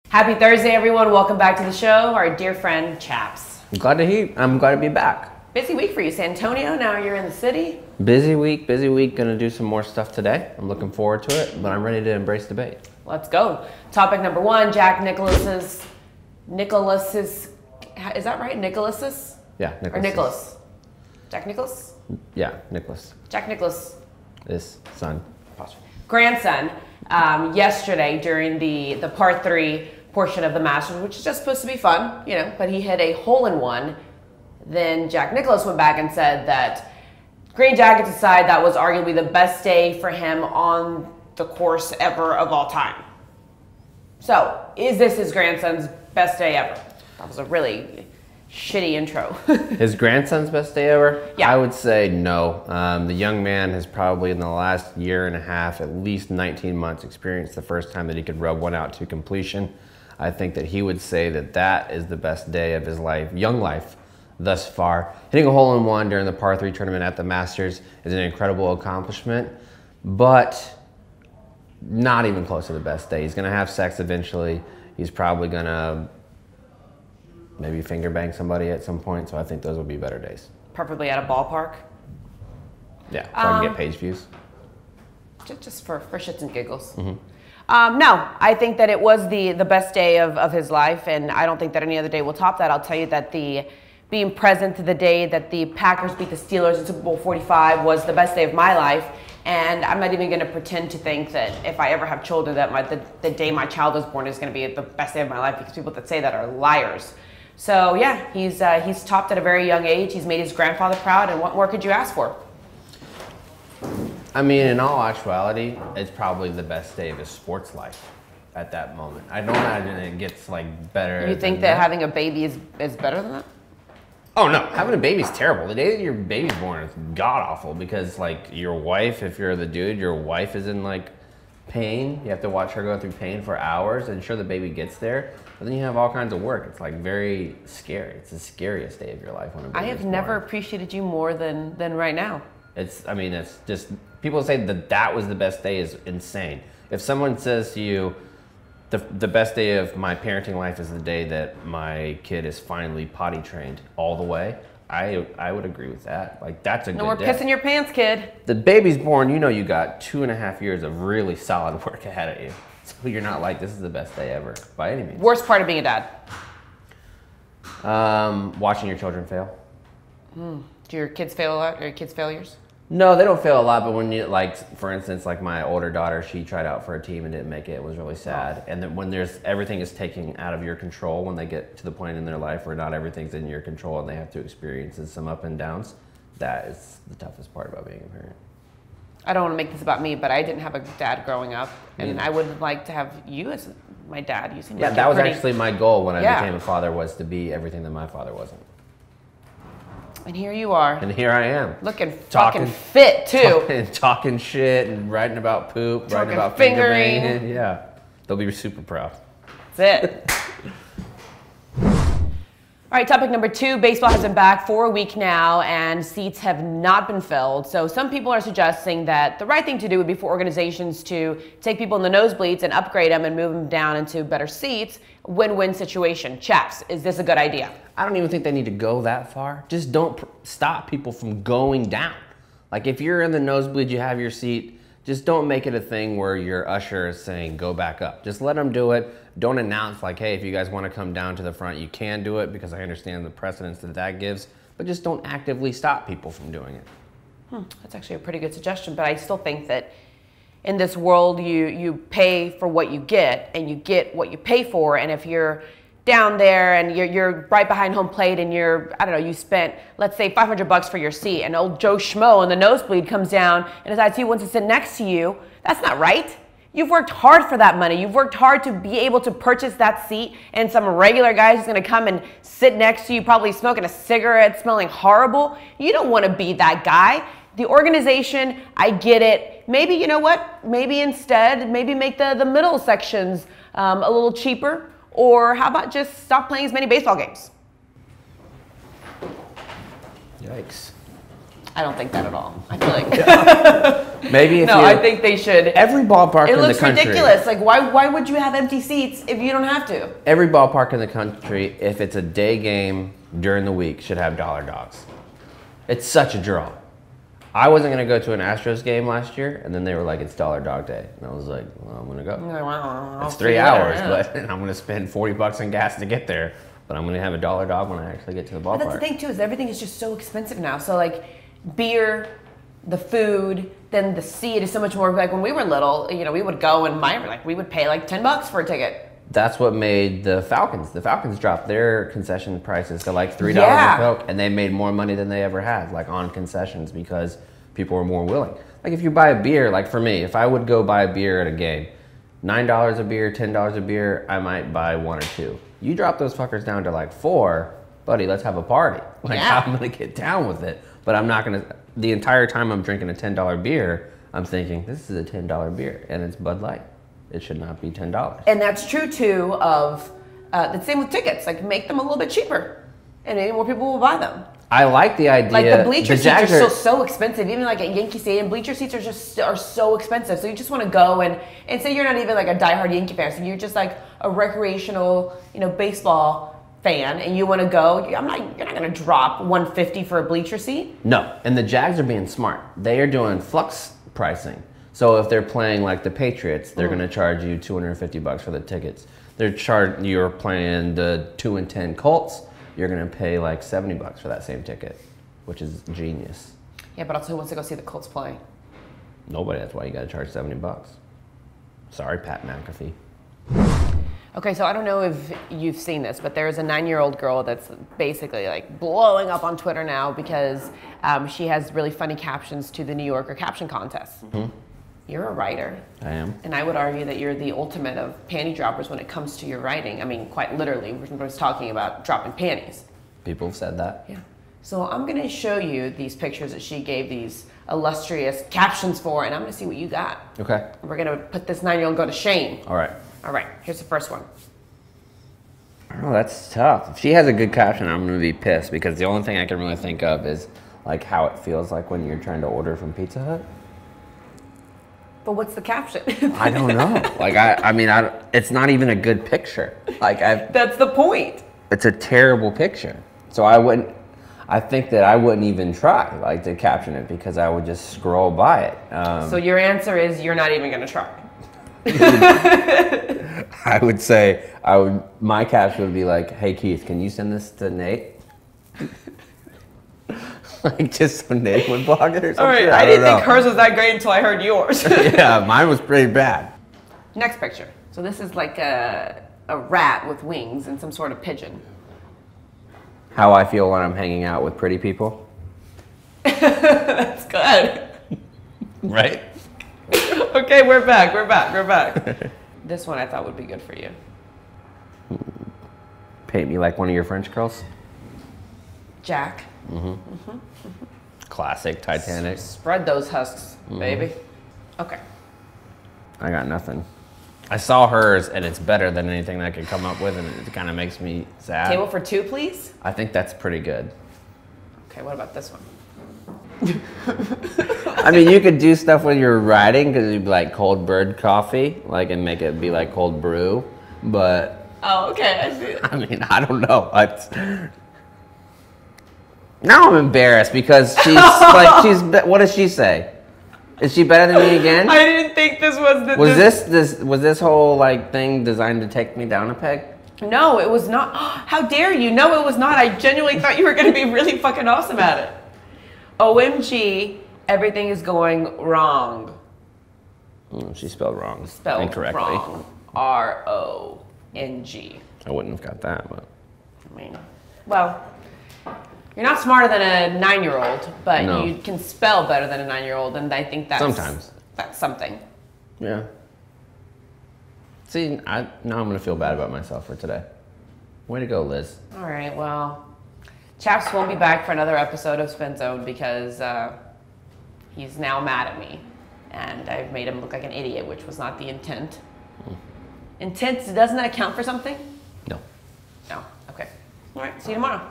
Happy Thursday, everyone. Welcome back to the show. Our dear friend, Chaps. I'm glad to be back. Busy week for you, San Antonio. Now you're in the city. Busy week. Gonna do some more stuff today. I'm looking forward to it, but I'm ready to embrace debate. Let's go. Topic number one, Nicklaus's, is that right? Nicklaus's? Yeah, Nicklaus. Or Nicklaus? Jack Nicklaus? Yeah, Nicklaus. Jack Nicklaus. His son. Grandson, yesterday during the par 3 portion of the Masters, which is just supposed to be fun, you know, but he hit a hole-in-one. Then Jack Nicklaus went back and said that Green Jackets aside, that was arguably the best day for him on the course ever of all time. So, is this his grandson's best day ever? That was a really shitty intro. His grandson's best day ever? Yeah. I would say no. The young man has probably in the last year and a half, at least 19 months, experienced the first time that he could rub one out to completion. I think that he would say that that is the best day of his life, young life, thus far. Hitting a hole-in-one during the par 3 tournament at the Masters is an incredible accomplishment, but not even close to the best day. He's gonna have sex eventually. He's probably gonna maybe finger bang somebody at some point, so I think those will be better days. Preferably at a ballpark. Yeah, so I can get page views. Just for shits and giggles. No, I think that it was the best day of his life, and I don't think that any other day will top that. I'll tell you that being present to the day that the Packers beat the Steelers in Super Bowl 45 was the best day of my life, and I'm not even going to pretend to think that if I ever have children that the day my child is born is going to be the best day of my life, because people that say that are liars. So yeah, he's topped at a very young age. He's made his grandfather proud, and what more could you ask for? I mean, in all actuality, it's probably the best day of his sports life at that moment. I don't imagine it gets like better. You think that having a baby is better than that? Oh no, having a baby's terrible. The day that your baby's born is god awful, because like your wife, if you're the dude, your wife is in like pain. You have to watch her go through pain for hours, and sure the baby gets there, but then you have all kinds of work. It's like very scary. It's the scariest day of your life when a baby I have never appreciated you more than right now. It's just, people say that was the best day is insane. If someone says to you, the best day of my parenting life is the day that my kid is finally potty trained all the way, I would agree with that. Like, that's a good day. No more pissing your pants, kid. The baby's born, you know you got 2.5 years of really solid work ahead of you. So you're not like, this is the best day ever, by any means. Worst part of being a dad? Watching your children fail. Do your kids fail a lot? Are your kids failures? No, they don't fail a lot, but when you, like, for instance, like my older daughter, she tried out for a team and didn't make it. It was really sad. And then when everything is taken out of your control, when they get to the point in their life where not everything's in your control and they have to experience some up and downs, that is the toughest part about being a parent. I don't want to make this about me, but I didn't have a dad growing up, and I would like to have you as my dad. You seem like that was actually my goal when I became a father, was to be everything that my father wasn't. And here you are. And here I am. Looking fucking fit, too. Talking shit and writing about poop, writing about fingering. finger banging. Yeah. They'll be super proud. That's it. All right, topic number 2. Baseball has been back for a week now, and seats have not been filled. So some people are suggesting that the right thing to do would be for organizations to take people in the nosebleeds and upgrade them and move them down into better seats. Win-win situation. Chaps, is this a good idea? I don't even think they need to go that far. Just don't stop people from going down. Like, if you're in the nosebleed, you have your seat, just don't make it a thing where your usher is saying, go back up. Just let them do it. Don't announce like, hey, if you guys want to come down to the front, you can do it, because I understand the precedence that gives, but just don't actively stop people from doing it. That's actually a pretty good suggestion, but I still think that in this world, you pay for what you get, and you get what you pay for, and if you're down there and you're right behind home plate and you spent, let's say, $500 for your seat, and old Joe Schmo in the nosebleed comes down and decides he wants to sit next to you, that's not right. You've worked hard for that money. You've worked hard to be able to purchase that seat, and some regular guy who's gonna come and sit next to you, probably smoking a cigarette, smelling horrible. You don't wanna be that guy. The organization, I get it. Maybe, you know what? Maybe instead, make the middle sections a little cheaper, or how about just stop playing as many baseball games? Yikes. I don't think that at all. I feel like maybe if no, I think they should. Every ballpark in the country. It looks ridiculous. Like why would you have empty seats if you don't have to? Every ballpark in the country, if it's a day game during the week, should have dollar dogs. It's such a draw. I wasn't gonna go to an Astros game last year, and then they were like, "It's dollar dog day," and I was like, "Well, I'm gonna go." It's 3 hours, but I'm gonna spend $40 on gas to get there. But I'm gonna have a dollar dog when I actually get to the ballpark. But that's the thing too, is everything is just so expensive now. So like beer, the food, then the seat is so much more. Like when we were little, you know, we would go and we would pay like $10 for a ticket. That's what made the Falcons. The Falcons dropped their concession prices to like $3 a Coke, and they made more money than they ever had, like on concessions, because people were more willing. Like if you buy a beer, like for me, if I would go buy a beer at a game, $9 a beer, $10 a beer, I might buy one or two. You drop those fuckers down to like $4, buddy, let's have a party. Like I'm gonna get down with it, but I'm not gonna, the entire time I'm drinking a $10 beer, I'm thinking, this is a $10 beer, and it's Bud Light. It should not be $10. And that's true too of, the same with tickets, like make them a little bit cheaper, and maybe more people will buy them. I like the idea. Like the bleacher seats are still so expensive. Even like at Yankee Stadium, bleacher seats are so expensive. So you just want to go and say you're not even like a diehard Yankee fan. So you're just like a recreational, you know, baseball fan, and you want to go. You're not going to drop $150 for a bleacher seat. No, and the Jags are being smart. They are doing flux pricing. So if they're playing like the Patriots, they're going to charge you $250 for the tickets. You're playing the 2-10 Colts. You're gonna pay like $70 for that same ticket, which is genius. Yeah, but also who wants to go see the Colts play? Nobody. That's why you gotta charge $70. Sorry, Pat McAfee. Okay, so I don't know if you've seen this, but there's a 9-year-old girl that's basically like blowing up on Twitter now because she has really funny captions to the New Yorker Caption contest. Mm-hmm. You're a writer. I am. And I would argue that you're the ultimate of panty droppers when it comes to your writing. I mean, quite literally, we're just talking about dropping panties. People have said that. Yeah. So I'm going to show you these pictures that she gave these illustrious captions for, and I'm going to see what you got. Okay. We're going to put this 9-year-old go to shame. All right. All right, here's the first one. Oh, that's tough. If she has a good caption, I'm going to be pissed because the only thing I can really think of is like how it feels like when you're trying to order from Pizza Hut. But what's the caption? I don't know. Like, I mean, it's not even a good picture. Like, that's the point. It's a terrible picture. So I think that I wouldn't even try, like, to caption it because I would just scroll by it. So your answer is you're not even going to try. I would say, my caption would be like, hey, Keith, can you send this to Nate? Like just so Nate would block it or something. All right, I didn't think hers was that great until I heard yours. Yeah, mine was pretty bad. Next picture. So this is like a rat with wings and some sort of pigeon. How I feel when I'm hanging out with pretty people. That's good. Right? Okay, we're back. This one I thought would be good for you. Paint me like one of your French girls. Jack. Mm-hmm. Mm-hmm. Mm-hmm. Classic Titanic. Spread those husks, baby. Okay. I got nothing. I saw hers, and it's better than anything I could come up with, and it kind of makes me sad. Table for two, please? I think that's pretty good. Okay, what about this one? I mean, you could do stuff when you're writing, because you'd be like cold bird coffee, like, and make it be like cold brew, but... Oh, okay, I see it. I mean, I don't know. Now I'm embarrassed because she's like, what does she say? Is she better than me again? I didn't think this was the... Was this whole like thing designed to take me down a peg? No, it was not. How dare you? No, it was not. I genuinely thought you were going to be really fucking awesome at it. OMG, everything is going wrong. She spelled wrong. Spelled incorrectly. Wrong. RONG. I wouldn't have got that, but... I mean, well... You're not smarter than a 9-year-old, but no. You can spell better than a 9-year-old, and I think that's sometimes that's something. Yeah. See, now I'm gonna feel bad about myself for today. Way to go, Liz. All right, well, Chaps won't be back for another episode of Spinzone because he's now mad at me, and I've made him look like an idiot, which was not the intent. Intent, doesn't that count for something? No. No. Okay. All right. See you tomorrow.